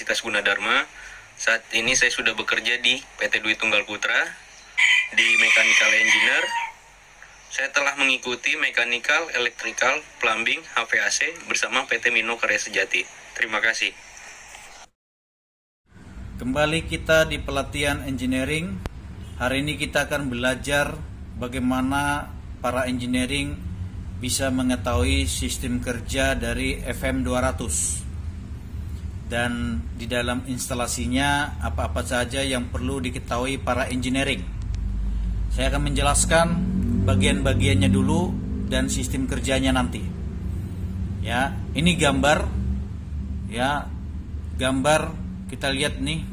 Universitas Gunadarma. Saat ini saya sudah bekerja di PT Dwi Tunggal Putra di Mechanical Engineer. Saya telah mengikuti Mechanical, Electrical, Plumbing, HVAC bersama PT Mino Karya Sejati. Terima kasih. Kembali kita di pelatihan engineering. Hari ini kita akan belajar bagaimana para engineering bisa mengetahui sistem kerja dari FM200 dan di dalam instalasinya apa-apa saja yang perlu diketahui para engineering. Saya akan menjelaskan bagian-bagiannya dulu dan sistem kerjanya nanti. Ya, ini gambar. Ya, gambar kita lihat nih.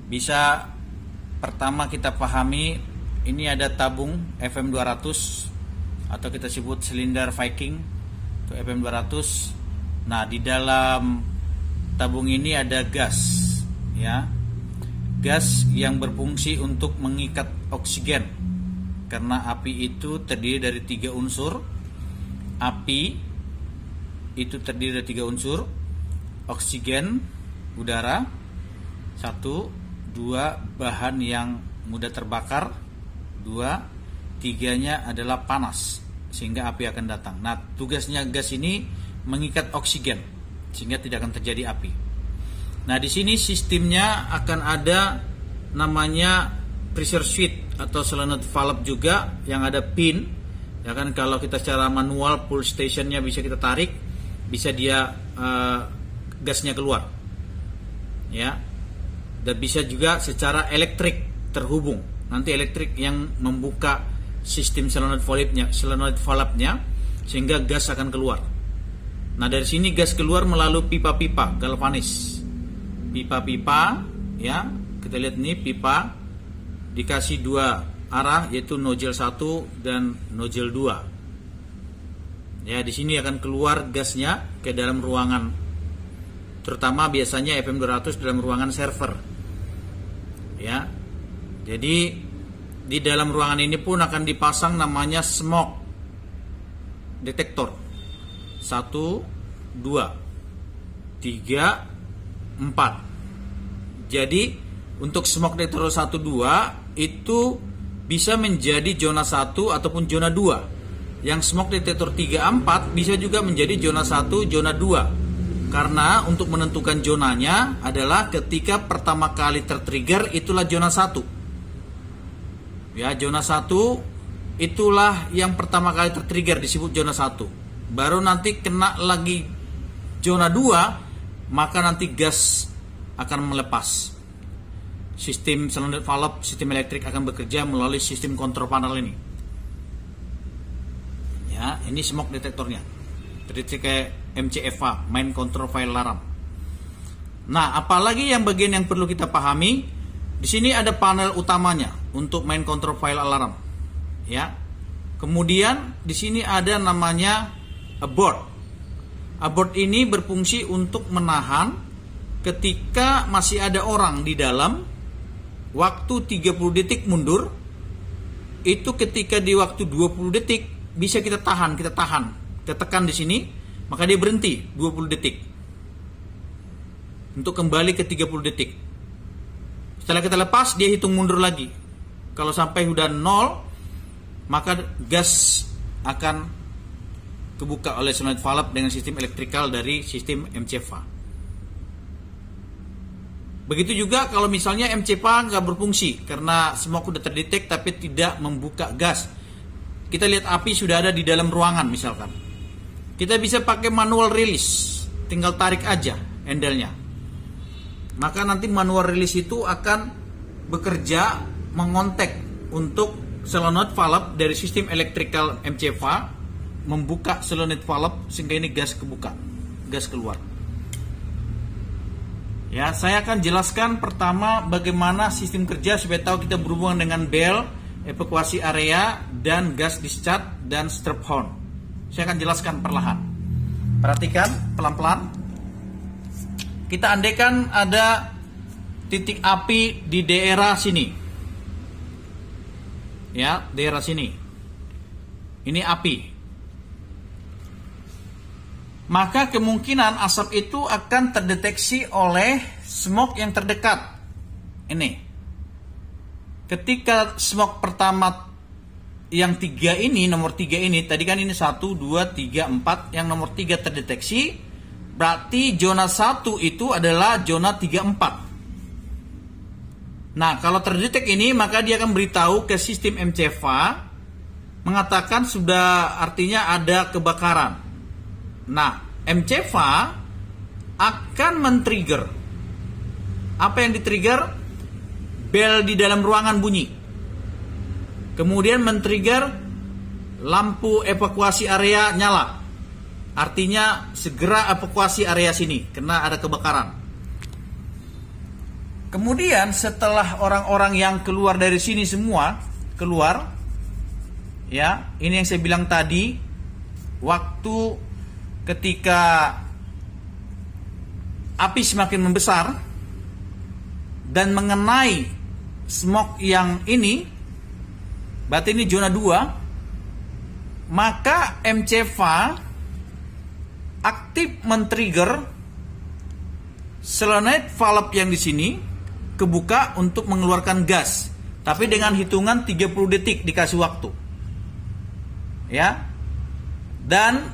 Bisa pertama kita pahami ini ada tabung FM200 atau kita sebut silinder Viking itu FM200. Nah, di dalam tabung ini ada gas, ya. Gas yang berfungsi untuk mengikat oksigen. Karena api itu terdiri dari 3 unsur. Api itu terdiri dari 3 unsur. Oksigen, udara, 1, 2 bahan yang mudah terbakar, 2, 3-nya adalah panas sehingga api akan datang. Nah, tugasnya gas ini mengikat oksigen sehingga tidak akan terjadi api. Nah, di sini sistemnya akan ada namanya pressure switch atau solenoid valve juga yang ada pin. Ya kan, kalau kita secara manual pull stationnya bisa kita tarik, bisa dia gasnya keluar. Ya. Dan bisa juga secara elektrik terhubung. Nanti elektrik yang membuka sistem solenoid valve-nya sehingga gas akan keluar. Nah, dari sini gas keluar melalui pipa-pipa galvanis. Pipa-pipa, ya, kita lihat nih pipa dikasih 2 arah yaitu nozzle 1 dan nozzle 2. Ya, di sini akan keluar gasnya ke dalam ruangan. Terutama biasanya FM200 dalam ruangan server. Ya. Jadi di dalam ruangan ini pun akan dipasang namanya smoke detektor. 1, 2, 3, 4. Jadi untuk smoke detektor 1, 2 itu bisa menjadi zona 1 ataupun zona 2. Yang smoke detektor 3, 4 bisa juga menjadi zona 1, zona 2. Karena untuk menentukan zonanya adalah ketika pertama kali tertrigger itulah zona 1. Ya, zona 1 itulah yang pertama kali tertrigger disebut zona 1. Baru nanti kena lagi zona 2, maka nanti gas akan melepas. Sistem solenoid valve, sistem elektrik akan bekerja melalui sistem kontrol panel ini. Ya, ini smoke detektornya. Terdeteksi kayak MCFA, Main Control File Alarm. Nah, apalagi yang bagian yang perlu kita pahami, di sini ada panel utamanya untuk Main Control File Alarm. Ya. Kemudian di sini ada namanya abort. Abort ini berfungsi untuk menahan ketika masih ada orang di dalam, waktu 30 detik mundur, itu ketika di waktu 20 detik bisa kita tahan, kita tekan di sini, maka dia berhenti 20 detik untuk kembali ke 30 detik. Setelah kita lepas, dia hitung mundur lagi. Kalau sampai udah 0, maka gas akan kebuka oleh solenoid valve dengan sistem elektrikal dari sistem MCFA. Begitu juga kalau misalnya MCFA nggak berfungsi karena smoke udah terdetek tapi tidak membuka gas. Kita lihat api sudah ada di dalam ruangan misalkan. Kita bisa pakai manual release, tinggal tarik aja handle-nya. Maka nanti manual release itu akan bekerja mengontek untuk solenoid valve dari sistem electrical MCFA, membuka solenoid valve sehingga ini gas kebuka, gas keluar. Ya, saya akan jelaskan pertama bagaimana sistem kerja supaya tahu kita berhubungan dengan bel, evakuasi area, dan gas discharge dan strap horn. Saya akan jelaskan perlahan. Perhatikan pelan-pelan. Kita andaikan ada titik api di daerah sini. Ya, daerah sini. Ini api. maka kemungkinan asap itu akan terdeteksi oleh smoke yang terdekat. Ini. Ketika smoke pertama yang 3 ini, nomor 3 ini, tadi kan ini 1, 2, 3, 4, yang nomor 3 terdeteksi, berarti zona 1 itu adalah zona 3, 4. Nah, kalau terdetek ini, maka dia akan beritahu ke sistem MCEVA, mengatakan sudah, artinya ada kebakaran. Nah, MCEVA akan men-trigger. Apa yang di-trigger? Bel di dalam ruangan bunyi. Kemudian men-trigger lampu evakuasi area nyala. Artinya segera evakuasi area sini karena ada kebakaran. Kemudian setelah orang-orang yang keluar dari sini semua keluar, ya, ini yang saya bilang tadi, waktu ketika api semakin membesar dan mengenai smoke yang ini, berarti ini zona 2, maka MCEVA aktif men-trigger solenoid valve yang di sini kebuka untuk mengeluarkan gas, tapi dengan hitungan 30 detik dikasih waktu. Ya. Dan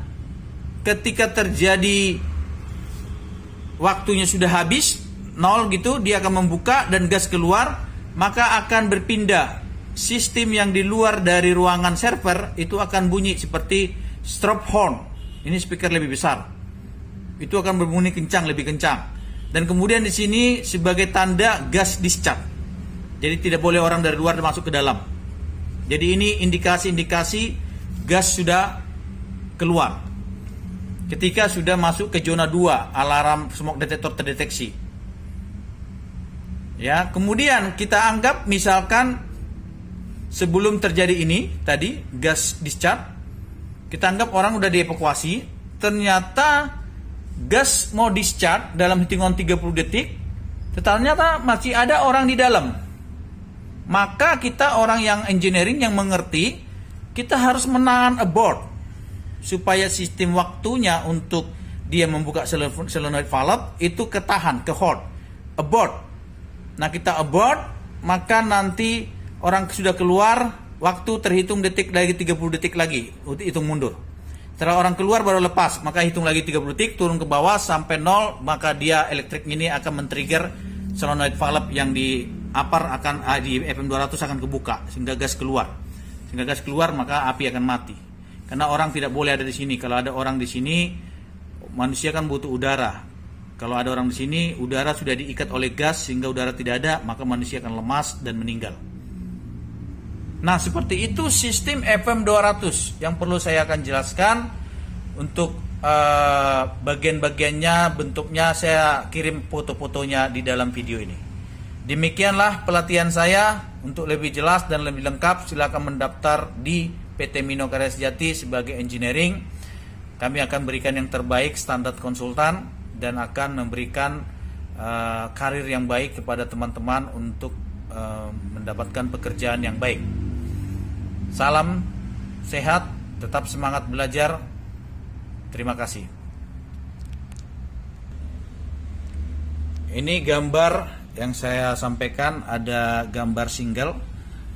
ketika terjadi waktunya sudah habis 0 gitu, dia akan membuka dan gas keluar, maka akan berpindah sistem yang di luar dari ruangan server itu akan bunyi seperti strobe horn. Ini speaker lebih besar. Itu akan berbunyi kencang, lebih kencang. Dan kemudian di sini sebagai tanda gas discharge. Jadi tidak boleh orang dari luar masuk ke dalam. Jadi ini indikasi-indikasi gas sudah keluar. Ketika sudah masuk ke zona 2, alarm smoke detector terdeteksi. Ya, kemudian kita anggap misalkan sebelum terjadi ini tadi gas discharge, kita anggap orang udah dievakuasi, ternyata gas mau discharge dalam hitungan 30 detik, ternyata masih ada orang di dalam. Maka kita orang yang engineering yang mengerti, kita harus menahan abort supaya sistem waktunya untuk dia membuka solenoid valve itu ketahan, ke hold, abort. Nah, kita abort, maka nanti orang sudah keluar, waktu terhitung detik lagi, 30 detik lagi, hitung mundur. Setelah orang keluar baru lepas, maka hitung lagi 30 detik, turun ke bawah sampai 0, maka dia elektrik ini akan men-trigger solenoid valve yang di upper akan di FM200 akan kebuka sehingga gas keluar. Sehingga gas keluar maka api akan mati. Karena orang tidak boleh ada di sini. Kalau ada orang di sini, manusia kan butuh udara. Kalau ada orang di sini, udara sudah diikat oleh gas sehingga udara tidak ada, maka manusia akan lemas dan meninggal. Nah, seperti itu sistem FM200 yang perlu saya akan jelaskan. Untuk bagian-bagiannya, bentuknya saya kirim foto-fotonya di dalam video ini. Demikianlah pelatihan saya. Untuk lebih jelas dan lebih lengkap, silakan mendaftar di PT Mino Karya Sejati sebagai engineering. Kami akan berikan yang terbaik, standar konsultan, dan akan memberikan karir yang baik kepada teman-teman untuk mendapatkan pekerjaan yang baik. Salam sehat, tetap semangat belajar. Terima kasih. Ini gambar yang saya sampaikan, ada gambar single.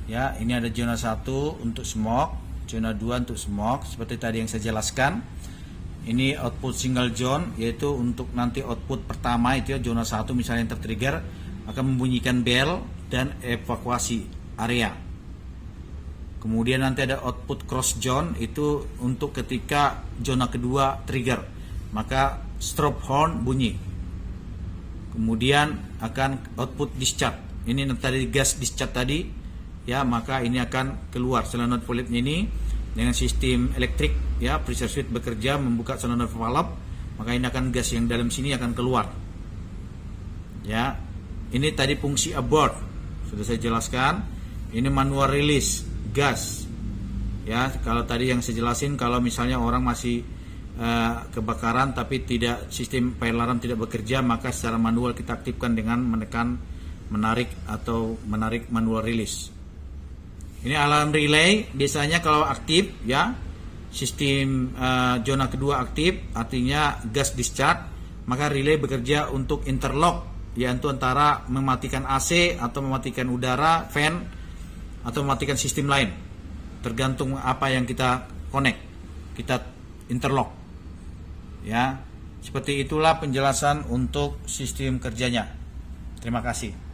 Ya, ini ada zona 1 untuk smoke, zona 2 untuk smoke, seperti tadi yang saya jelaskan. Ini output single zone, yaitu untuk nanti output pertama itu ya, zona 1 misalnya yang tertrigger akan membunyikan bel dan evakuasi area. Kemudian nanti ada output cross zone, itu untuk ketika zona kedua trigger, maka strobe horn bunyi. Kemudian akan output discharge. Ini tadi gas discharge tadi, ya, maka ini akan keluar solenoid valve ini dengan sistem elektrik, ya, pressure switch bekerja membuka solenoid valve, maka ini akan gas yang dalam sini akan keluar. Ya, ini tadi fungsi abort sudah saya jelaskan. Ini manual release gas. Ya, kalau tadi yang saya jelasin, kalau misalnya orang masih kebakaran tapi tidak, sistem fire alarm tidak bekerja, maka secara manual kita aktifkan dengan menekan menarik atau menarik manual release. Ini alarm relay biasanya kalau aktif, ya, sistem zona kedua aktif, artinya gas discharge, maka relay bekerja untuk interlock, yaitu antara mematikan AC atau mematikan udara, fan, atau mematikan sistem lain, tergantung apa yang kita connect, kita interlock. Ya, seperti itulah penjelasan untuk sistem kerjanya. Terima kasih.